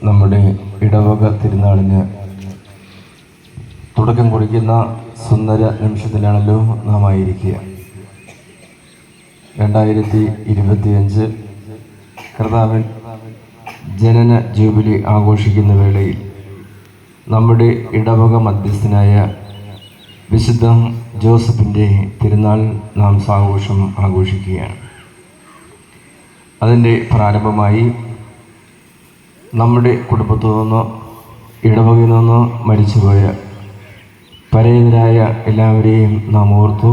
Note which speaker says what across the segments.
Speaker 1: നമ്മുടെ ഇടവക തിരുനാളിന് തുടക്കം കുറിക്കുന്ന സുന്ദര നിമിഷത്തിലാണല്ലോ നാം ആയിരിക്കുക. 2025 കർത്താവിൻ ജനന ജൂബിലി ആഘോഷിക്കുന്ന വേളയിൽ നമ്മുടെ ഇടവക മധ്യസ്ഥനായ വിശുദ്ധ ജോസഫിൻ്റെ തിരുനാൾ നാം സാഘോഷം ആഘോഷിക്കുകയാണ്. അതിൻ്റെ പ്രാരംഭമായി നമ്മുടെ കുടുംബത്തിൽ നിന്നോ ഇടവകയിൽ നിന്നോ മരിച്ചുപോയ പരേതരായ എല്ലാവരെയും നാം ഓർത്തു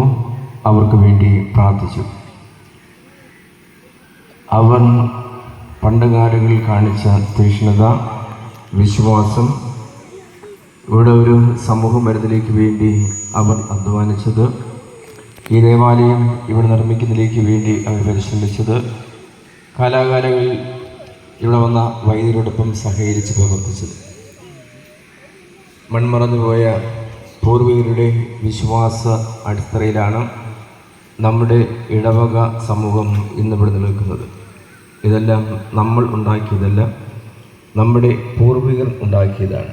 Speaker 1: അവർക്ക് വേണ്ടി പ്രാർത്ഥിച്ചു. അവർ പണ്ടുകാലങ്ങളിൽ കാണിച്ച തീക്ഷ്ണത, വിശ്വാസം, ഇവിടെ ഒരു സമൂഹമരുന്നിലേക്ക് വേണ്ടി അവർ അധ്വാനിച്ചത്, ഈ ദേവാലയം ഇവിടെ നിർമ്മിക്കുന്നതിലേക്ക് വേണ്ടി അവർ പരിശ്രമിച്ചത്, കാലാകാലങ്ങളിൽ ഇവിടെ വന്ന വൈദ്യരോടൊപ്പം സഹകരിച്ച് പ്രവർത്തിച്ചത്, മൺമറന്നുപോയ പൂർവികരുടെ വിശ്വാസ അടിത്തറയിലാണ് നമ്മുടെ ഇടവക സമൂഹം ഇന്നിവിടെ നിൽക്കുന്നത്. ഇതെല്ലാം നമ്മൾ ഉണ്ടാക്കിയതല്ല, നമ്മുടെ പൂർവികർ ഉണ്ടാക്കിയതാണ്.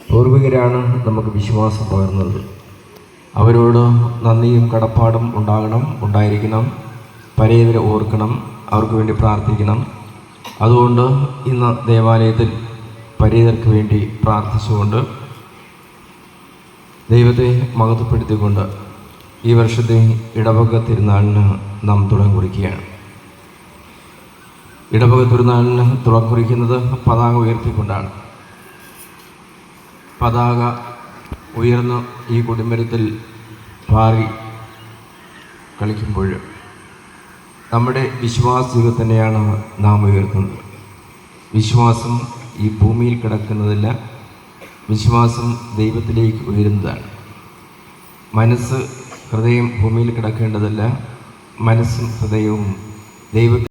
Speaker 1: പൂർവികരാണ് നമുക്ക് വിശ്വാസം പകർന്നത്. അവരോട് നന്ദിയും കടപ്പാടും ഉണ്ടായിരിക്കണം. പരേതരെ ഓർക്കണം, അവർക്ക് വേണ്ടി പ്രാർത്ഥിക്കണം. അതുകൊണ്ട് ഇന്ന് ദേവാലയത്തിൽ പരേതർക്ക് വേണ്ടി പ്രാർത്ഥിച്ചുകൊണ്ട് ദൈവത്തെ മഹത്വപ്പെടുത്തിക്കൊണ്ട് ഈ വർഷത്തെ ഇടവക തിരുനാളിന് നാം തുടക്കം കുറിക്കുകയാണ്. ഇടവക തിരുനാളിന് തുടക്കം കുറിക്കുന്നത് പതാക ഉയർത്തിക്കൊണ്ടാണ്. പതാക ഉയർന്ന് ഈ കൊടുമരത്തിൽ പാറി കളിക്കുമ്പോൾ നമ്മുടെ വിശ്വാസികൾ തന്നെയാണ് നാം ഉയർത്തുന്നത്. വിശ്വാസം ഈ ഭൂമിയിൽ കിടക്കുന്നതല്ല, വിശ്വാസം ദൈവത്തിലേക്ക് ഉയരുന്നതാണ്. ഹൃദയം ഭൂമിയിൽ കിടക്കേണ്ടതല്ല, മനസ്സും ഹൃദയവും ദൈവത്തിൽ